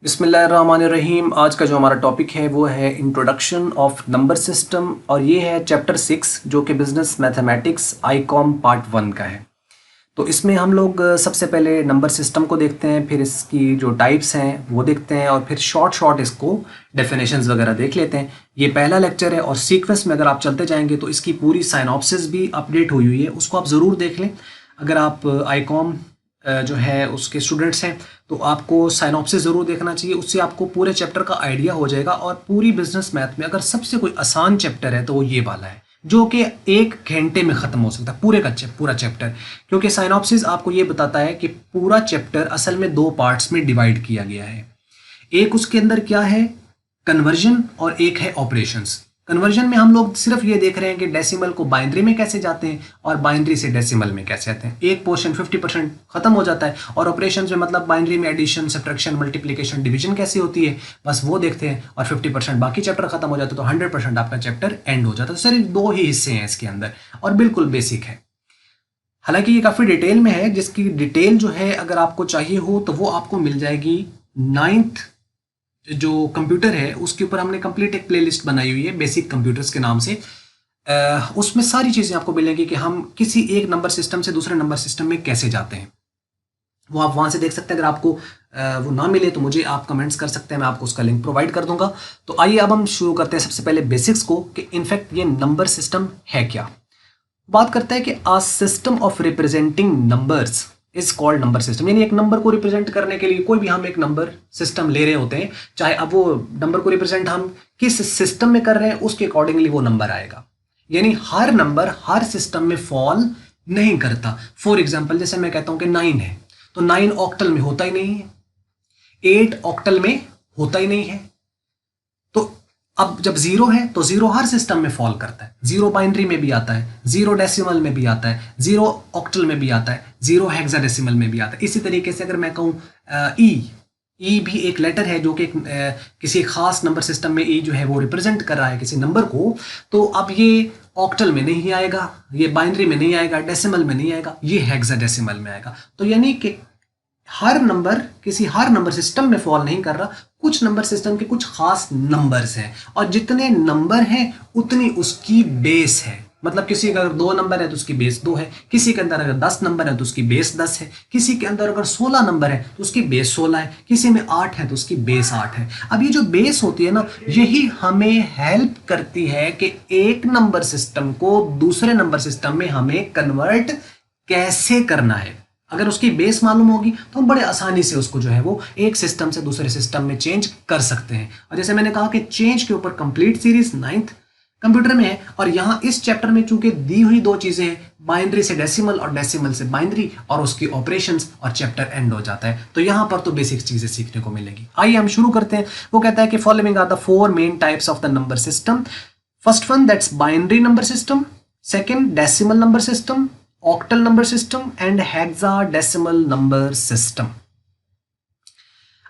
बिस्मिल्लाहिर्रहमानिर्रहीम। आज का जो हमारा टॉपिक है वो है इंट्रोडक्शन ऑफ नंबर सिस्टम और ये है चैप्टर 6 जो कि बिजनेस मैथमेटिक्स आईकॉम पार्ट 1 का है। तो इसमें हम लोग सबसे पहले नंबर सिस्टम को देखते हैं, फिर इसकी जो टाइप्स हैं वो देखते हैं और फिर शॉर्ट इसको डेफिनेशंस वगैरह देख लेते हैं। ये पहला लेक्चर है और सीक्वेंस में अगर आप चलते जाएंगे तो इसकी पूरी साइनॉप्सिस भी अपडेट हुई है, उसको आप ज़रूर देख लें। अगर आप आईकॉम जो है उसके स्टूडेंट्स हैं तो आपको साइनॉप्सिस ज़रूर देखना चाहिए, उससे आपको पूरे चैप्टर का आइडिया हो जाएगा। और पूरी बिजनेस मैथ में अगर सबसे कोई आसान चैप्टर है तो वो ये वाला है जो कि 1 घंटे में ख़त्म हो सकता है पूरा चैप्टर, क्योंकि साइनॉप्सिस आपको ये बताता है कि पूरा चैप्टर असल में 2 पार्ट्स में डिवाइड किया गया है। एक उसके अंदर क्या है, कन्वर्जन, और एक है ऑपरेशंस। कन्वर्जन में हम लोग सिर्फ ये देख रहे हैं कि डेसिमल को बाइनरी में कैसे जाते हैं और बाइनरी से डेसिमल में कैसे आते हैं। एक पोर्शन 50% खत्म हो जाता है और ऑपरेशंस में मतलब बाइनरी में एडिशन, सब्ट्रैक्शन, मल्टीप्लिकेशन, डिवीजन कैसे होती है बस वो देखते हैं और 50% बाकी चैप्टर खत्म हो जाता है तो 100% आपका चैप्टर एंड हो जाता है। सिर्फ 2 ही हिस्से हैं इसके अंदर और बिल्कुल बेसिक है। हालांकि ये काफ़ी डिटेल में है, जिसकी डिटेल जो है अगर आपको चाहिए हो तो वो आपको मिल जाएगी 9th जो कंप्यूटर है उसके ऊपर हमने कंप्लीट एक प्लेलिस्ट बनाई हुई है बेसिक कंप्यूटर्स के नाम से। उसमें सारी चीज़ें आपको मिलेंगी कि हम किसी एक नंबर सिस्टम से दूसरे नंबर सिस्टम में कैसे जाते हैं, वो आप वहाँ से देख सकते हैं। अगर आपको वो ना मिले तो मुझे आप कमेंट्स कर सकते हैं, मैं आपको उसका लिंक प्रोवाइड कर दूंगा। तो आइए अब हम शुरू करते हैं सबसे पहले बेसिक्स को कि इनफैक्ट ये नंबर सिस्टम है क्या। बात करता है कि uh system of representing numbers is called number system, यानी एक नंबर को रिप्रेजेंट करने के लिए कोई भी हम एक नंबर सिस्टम ले रहे होते हैं, चाहे अब वो नंबर को रिप्रेजेंट हम किस सिस्टम में कर रहे हैं उसके अकॉर्डिंगली वो नंबर आएगा। यानी हर नंबर हर सिस्टम में फॉल नहीं करता। फॉर एग्जाम्पल जैसे मैं कहता हूं कि 9 है तो 9 ऑक्टल में होता ही नहीं है, 8 ऑक्टल में होता ही नहीं है। तो अब जब 0 है तो 0 हर सिस्टम में फॉल करता है। 0 बाइनरी में भी आता है, 0 डेसिमल में भी आता है, 0 ऑक्टल में भी आता है, 0 हेक्साडेसिमल में भी आता है। इसी तरीके से अगर मैं कहूँ ई भी एक लेटर है जो कि किसी खास नंबर सिस्टम में ई जो है वो रिप्रेजेंट कर रहा है किसी नंबर को, तो अब ये ऑक्टल में नहीं आएगा, ये बाइनरी में नहीं आएगा, डेसिमल में नहीं आएगा, ये हेक्साडेसिमल में आएगा। तो यानी कि हर नंबर किसी हर नंबर सिस्टम में फॉल नहीं कर रहा, कुछ नंबर सिस्टम के कुछ खास नंबर्स हैं और जितने नंबर हैं उतनी उसकी बेस है। मतलब किसी का अगर 2 नंबर है तो उसकी बेस 2 है, किसी के अंदर अगर 10 नंबर है तो उसकी बेस 10 है, किसी के अंदर अगर 16 नंबर है तो उसकी बेस 16 है, किसी में 8 है तो उसकी बेस 8 है। अब ये जो बेस होती है ना, यही हमें हेल्प करती है कि एक नंबर सिस्टम को दूसरे नंबर सिस्टम में हमें कन्वर्ट कैसे करना है। अगर उसकी बेस मालूम होगी तो हम बड़े आसानी से उसको जो है वो एक सिस्टम से दूसरे सिस्टम में चेंज कर सकते हैं। और जैसे मैंने कहा कि चेंज के ऊपर कंप्लीट सीरीज 9th कंप्यूटर में है और यहाँ इस चैप्टर में चूंकि दी हुई 2 चीजें हैं, बाइनरी से डेसिमल और डेसिमल से बाइनरी और उसकी ऑपरेशंस, और चैप्टर एंड हो जाता है। तो यहाँ पर तो बेसिक चीजें सीखने को मिलेगी। आइए हम शुरू करते हैं। वो कहता है कि following are the 4 main types of the number system. First one that's binary number system, second decimal number system, octal number system and hexadecimal number system।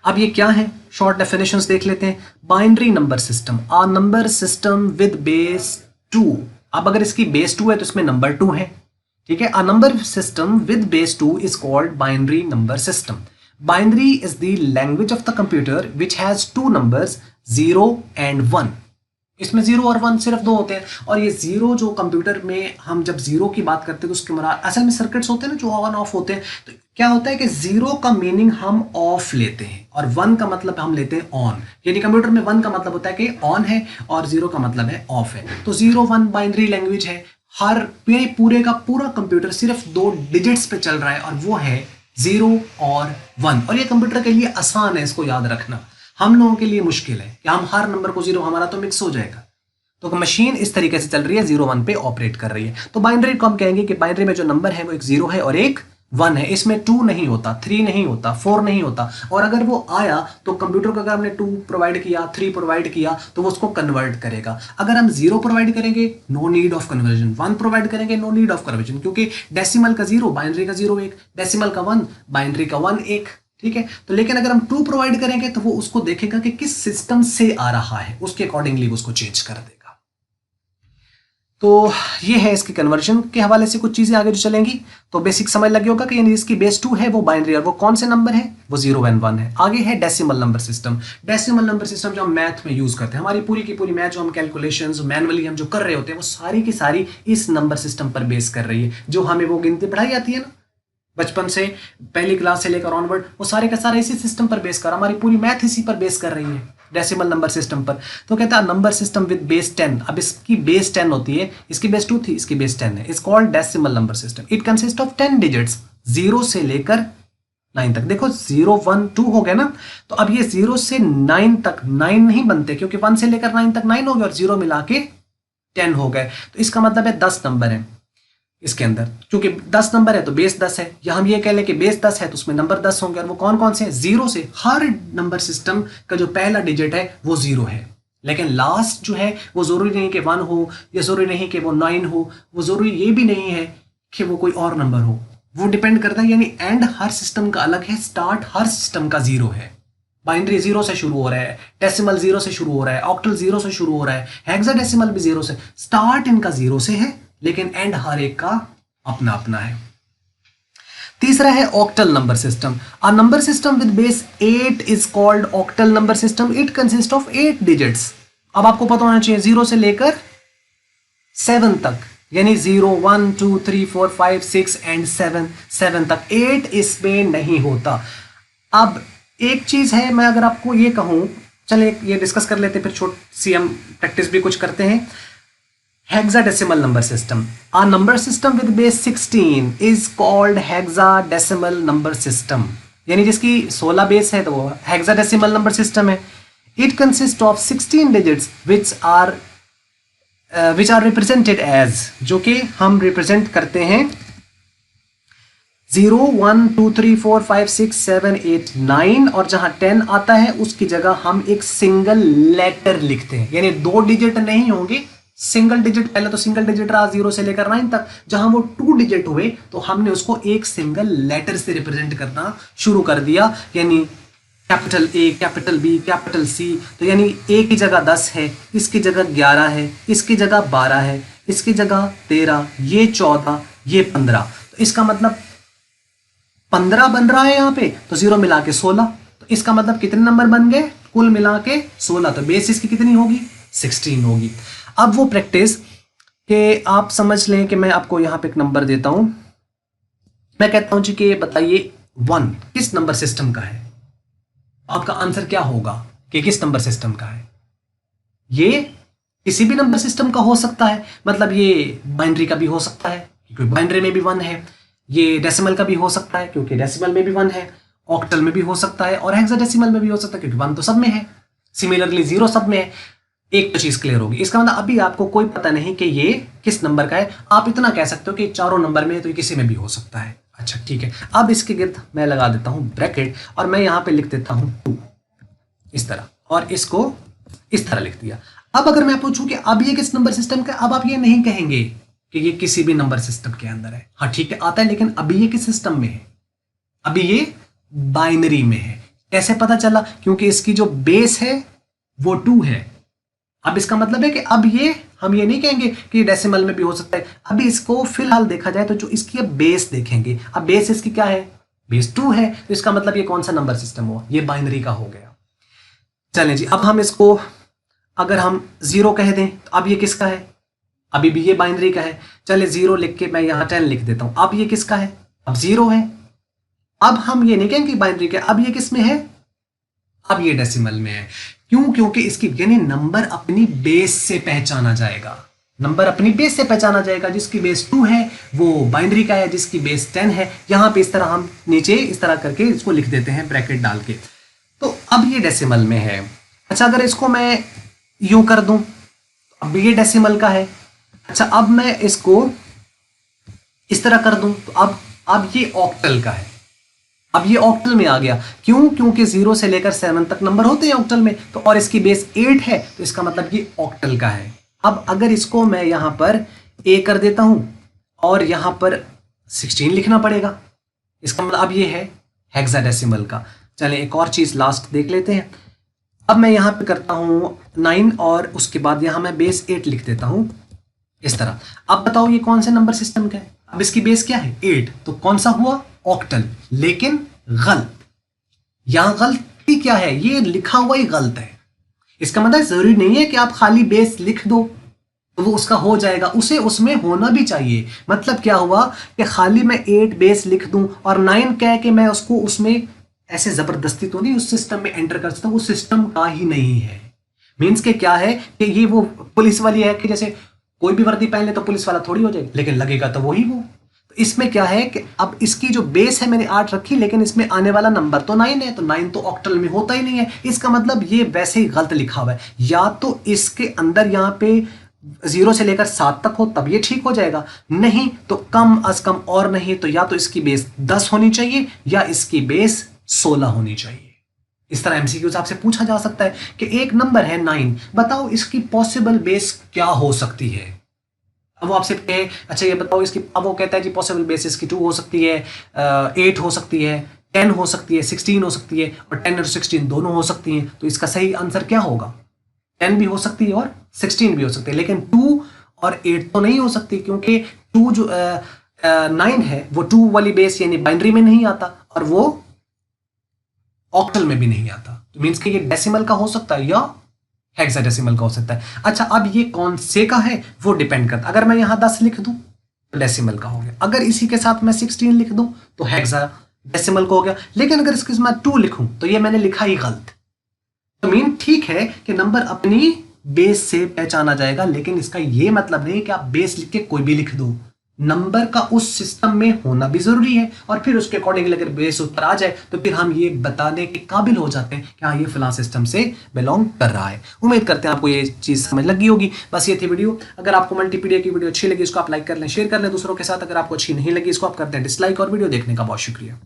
अब ये क्या है, शॉर्ट डेफिनेशंस देख लेते हैं। Binary number system, a number system with base 2। अब अगर इसकी बेस 2 है तो इसमें नंबर 2 है, ठीक है। Uh number system with base 2 is called binary number system. Binary is the language of the computer which has 2 numbers 0 and 1। इसमें 0 और 1 सिर्फ 2 होते हैं और ये 0 जो कंप्यूटर में हम जब 0 की बात करते हैं तो उसके मुराद असल में सर्किट्स होते हैं ना जो ऑन ऑफ होते हैं। तो क्या होता है कि 0 का मीनिंग हम ऑफ लेते हैं और 1 का मतलब हम लेते हैं ऑन। यानी कंप्यूटर में 1 का मतलब होता है कि ऑन है और 0 का मतलब है ऑफ है। तो 0 1 बाइनरी लैंग्वेज है। हर पूरे का पूरा कंप्यूटर सिर्फ 2 डिजिट्स पे चल रहा है और वो है 0 और 1। और ये कंप्यूटर के लिए आसान है इसको याद रखना, हम लोगों के लिए मुश्किल है कि हम हर नंबर को 0, हमारा तो मिक्स हो जाएगा। तो मशीन इस तरीके से चल रही है, 0 1 पे ऑपरेट कर रही है। तो बाइनरी को हम कहेंगे कि बाइनरी में जो नंबर है वो एक 0 है और एक 1 है। इसमें 2 नहीं होता, 3 नहीं होता, 4 नहीं होता। और अगर वो आया तो कंप्यूटर को अगर हमने 2 प्रोवाइड किया, 3 प्रोवाइड किया तो वो उसको कन्वर्ट करेगा। अगर हम 0 प्रोवाइड करेंगे no need of conversion, 1 provide करेंगे नो नीड ऑफ कन्वर्जन, क्योंकि डेसिमल का 0 बाइनरी का 0 1, डेसिमल का 1 बाइनरी का 1 1, ठीक है। तो लेकिन अगर हम 2 प्रोवाइड करेंगे तो वो उसको देखेगा कि किस सिस्टम से आ रहा है, उसके अकॉर्डिंगली वो उसको चेंज कर देगा। तो ये है इसके कन्वर्जन के हवाले से कुछ चीज़ें आगे जो चलेंगी। तो बेसिक समझ लगे होगा कि यानी इसकी बेस 2 है वो बाइनरी, और वो कौन से नंबर है, वो 0 एंड 1 है। आगे है decimal number system. Decimal number system जो हम मैथ में यूज़ करते हैं, हमारी पूरी की पूरी मैथ जो हम कैलकुलेशंस मैनुअली हम जो कर रहे होते हैं, वो सारी की सारी इस नंबर सिस्टम पर बेस कर रही है। जो हमें वो गिनती पढ़ाई जाती है ना बचपन से, पहली क्लास से लेकर ऑनवर्ड, वो सारे का सारा इसी सिस्टम पर बेस कर, हमारी पूरी मैथ इसी पर बेस कर रही है, डेसिमल नंबर सिस्टम पर। तो कहता है नंबर सिस्टम विद बेस 10। अब इसकी बेस 10 होती है, इसकी बेस 2 थी, इसकी बेस 10 है। It's called decimal number system. It consist of 10 digits, 0 से लेकर 9 तक। देखो 0 1 2 हो गया ना, तो अब ये 0 से 9 तक 9 नहीं बनते, क्योंकि 1 से लेकर 9 तक 9 हो गया और 0 मिला के 10 हो गए। तो इसका मतलब है 10 नंबर है इसके अंदर। क्योंकि 10 नंबर है तो बेस 10 है, या हम ये कह लें कि बेस 10 है तो उसमें नंबर 10 होंगे। और वो कौन कौन से हैं? 0 से, हर नंबर सिस्टम का जो पहला डिजिट है वो 0 है, लेकिन लास्ट जो है वो जरूरी नहीं कि 1 हो, या जरूरी नहीं कि वो 9 हो, वो जरूरी ये भी नहीं है कि वो कोई और नंबर हो, वो डिपेंड करता है। यानी एंड हर सिस्टम का अलग है, स्टार्ट हर सिस्टम का 0 है। बाइनरी 0 से शुरू हो रहा है, डेसिमल 0 से शुरू हो रहा है, ऑक्टल 0 से शुरू हो रहा है, हेक्साडेसिमल भी 0 से। स्टार्ट इनका 0 से है, लेकिन एंड हर एक का अपना अपना है। तीसरा है octal number system. A number system with base 8 is called octal number system. It consist of 8 digits. अब आपको पता होना चाहिए 0 से लेकर 7 तक, यानी 0 1 2 3 4 5 6 एंड 7 तक। 8 इसमें नहीं होता। अब एक चीज है, मैं अगर आपको ये कहूं, चले ये डिस्कस कर लेते, फिर छोटी सी हम प्रैक्टिस भी कुछ करते हैं। Hexadecimal number system. A number system with base 16 is called hexadecimal number system। यानी जिसकी 16 बेस है तो वो हेक्साडेसिमल नंबर सिस्टम है। It consists of 16 digits which are represented as, जो कि हम रिप्रेजेंट करते हैं 0 1 2 3 4 5 6 7 8 9, और जहां 10 आता है उसकी जगह हम एक सिंगल लेटर लिखते हैं। यानी 2 डिजिट नहीं होंगे, सिंगल डिजिट। पहले तो सिंगल डिजिट रहा 0 से लेकर 9 तक, जहां वो 2 डिजिट हुए तो हमने उसको एक सिंगल लेटर से रिप्रेजेंट करना शुरू कर दिया। यानी capital A, capital B, capital C। तो यानी A की जगह 10 है, इसकी जगह 11 है, इसकी जगह 12 है, इसकी जगह 13, ये 14, ये 15। तो इसका मतलब 15 बन रहा है यहाँ पे, तो 0 मिला के 16। तो इसका मतलब कितने नंबर बन गए? कुल मिला के 16। तो बेस इसकी कितनी होगी? 16 होगी। अब वो प्रैक्टिस कि आप समझ लें कि मैं आपको यहां पे एक नंबर देता हूं, मैं कहता हूं जी कि बताइए 1 किस नंबर सिस्टम का है। आपका आंसर क्या होगा कि किस नंबर सिस्टम का है? ये किसी भी नंबर सिस्टम का हो सकता है, मतलब ये बाइनरी का भी हो सकता है क्योंकि बाइनरी में भी 1 है, ये डेसिमल का भी हो सकता है क्योंकि डेसिमल में भी 1 है, ऑक्टल में भी हो सकता है, और हेक्साडेसिमल में भी हो सकता है क्योंकि 1 तो सब में है, सिमिलरली 0 सब में है। एक तो चीज क्लियर होगी। इसका मतलब अभी आपको कोई पता नहीं कि ये किस नंबर का है। आप इतना कह सकते हो कि चारों नंबर में है तो ये किसी में भी हो सकता है। अच्छा ठीक है, अब इसके गिर्द मैं लगा देता हूं ब्रैकेट, और मैं यहां पे लिख देता हूं 2 इस तरह, और इसको इस तरह लिख दिया। अब अगर मैं पूछूं कि अब ये किस नंबर सिस्टम का, अब आप ये नहीं कहेंगे कि ये किसी भी नंबर सिस्टम के अंदर है। हाँ ठीक है आता है, लेकिन अभी ये किस सिस्टम में है? अभी ये बाइनरी में है। कैसे पता चला? क्योंकि इसकी जो बेस है वो 2 है। अब इसका मतलब है कि अब ये हम ये नहीं कहेंगे कि डेसिमल में भी हो सकता है। अभी इसको फिलहाल देखा जाए तो जो इसकी अब बेस देखेंगे, अब बेस इसकी क्या है? बेस 2 है। तो इसका मतलब ये कौन सा नंबर सिस्टम हुआ? ये बाइनरी का हो गया। चलें जी, अब हम इसको अगर हम 0 कह दें तो अब ये किसका है? अभी भी ये बाइनरी का है। चले 0 लिख के मैं यहां 10 लिख देता हूं। अब ये किसका है? अब 0 है। अब हम ये नहीं कहेंगे बाइनरी का, अब ये किस में है? अब ये डेसिमल में है। क्यों? क्योंकि इसकी यानी नंबर अपनी बेस से पहचाना जाएगा। नंबर अपनी बेस से पहचाना जाएगा। जिसकी बेस 2 है वो बाइनरी का है, जिसकी बेस 10 है। यहां पे इस तरह हम नीचे इस तरह करके इसको लिख देते हैं ब्रैकेट डाल के। तो अब ये डेसिमल में है। अच्छा अगर इसको मैं यूं कर दूं, अब ये डेसिमल का है। अच्छा अब मैं इसको इस तरह कर दूं तो अब ये ऑक्टल का है। अब ये ऑक्टल में आ गया। क्यों? क्योंकि 0 से लेकर 7 तक नंबर होते हैं ऑक्टल में, तो और इसकी बेस 8 है, तो इसका मतलब ये ऑक्टल का है। अब अगर इसको मैं यहां पर A कर देता हूं और यहां पर 16 लिखना पड़ेगा, इसका मतलब अब ये है हेक्साडेसिमल का। चलें एक और चीज लास्ट देख लेते हैं। अब मैं यहां पे करता हूं 9 और उसके बाद यहां मैं बेस 8 लिख देता हूं। इस तरह। अब बताओ ये कौन से नंबर सिस्टम का है? अब इसकी बेस क्या है? 8, तो कौन सा हुआ? ऑक्टल। लेकिन गलत, यहां गलती क्या है? ये लिखा हुआ ही गलत है। इसका मतलब जरूरी नहीं है कि आप खाली बेस लिख दो तो वो उसका हो जाएगा, उसे उसमें होना भी चाहिए। मतलब क्या हुआ कि खाली मैं 8 बेस लिख दूं और 9 कह के मैं उसको उसमें ऐसे जबरदस्ती तो नहीं उस सिस्टम में एंटर कर सकता, वो सिस्टम का ही नहीं है। मीन्स के क्या है कि ये वो पुलिस वाली है कि जैसे कोई भी वर्दी पहन ले तो पुलिस वाला थोड़ी हो जाएगा, लेकिन लगेगा तो वही वो। तो इसमें क्या है कि अब इसकी जो बेस है मैंने 8 रखी, लेकिन इसमें आने वाला नंबर तो 9 है, तो 9 तो ऑक्टल में होता ही नहीं है। इसका मतलब ये वैसे ही गलत लिखा हुआ है। या तो इसके अंदर यहां पे 0 से लेकर 7 तक हो तब ये ठीक हो जाएगा, नहीं तो कम अज कम और नहीं तो या तो इसकी बेस 10 होनी चाहिए या इसकी बेस 16 होनी चाहिए। इस तरह एमसीक्यूज आपसे पूछा जा सकता है कि एक नंबर है 9, बताओ इसकी पॉसिबल बेस क्या हो सकती है। अब वो आपसे कहे अच्छा ये बताओ इसकी, अब वो कहता है जी पॉसिबल बेस इसकी 2 हो सकती है, 8 हो सकती है, 10 हो सकती है, 16 हो सकती है, और 10 और 16 दोनों हो सकती हैं। तो इसका सही आंसर क्या होगा? 10 भी हो सकती है और 16 भी हो सकती है, लेकिन 2 और 8 तो नहीं हो सकती, क्योंकि 2 जो 9 है वो 2 वाली बेस यानी बाइनरी में नहीं आता और वो ऑक्टल में भी नहीं आता। तो मींस कि ये डेसिमल का हो सकता है या हेक्साडेसिमल का हो सकता है। अच्छा अब ये कौन से का है वो डिपेंड करता है। अगर मैं यहां 10 लिख दूं तो डेसिमल का हो गया, अगर इसी के साथ मैं 16 लिख दूं तो हेक्साडेसिमल का हो गया, लेकिन अगर इसके साथ 2 लिखूं तो ये मैंने लिखा ही गलत। तो मीन ठीक है कि नंबर अपनी बेस से पहचाना जाएगा, लेकिन इसका यह मतलब नहीं कि आप बेस लिख के कोई भी लिख दो। नंबर का उस सिस्टम में होना भी जरूरी है, और फिर उसके अकॉर्डिंगली अगर बेस ऊपर आ जाए तो फिर हम ये बताने के काबिल हो जाते हैं कि हाँ ये फिलहाल सिस्टम से बिलोंग कर रहा है। उम्मीद करते हैं आपको ये चीज समझ लगी होगी। बस ये थी वीडियो। अगर आपको मल्टीपीडिया की वीडियो अच्छी लगी इसको आप लाइक कर लें, शेयर कर लें दूसरों के साथ। अगर आपको अच्छी नहीं लगी इसको आप कर दें डिसलाइक, और वीडियो देखने का बहुत शुक्रिया।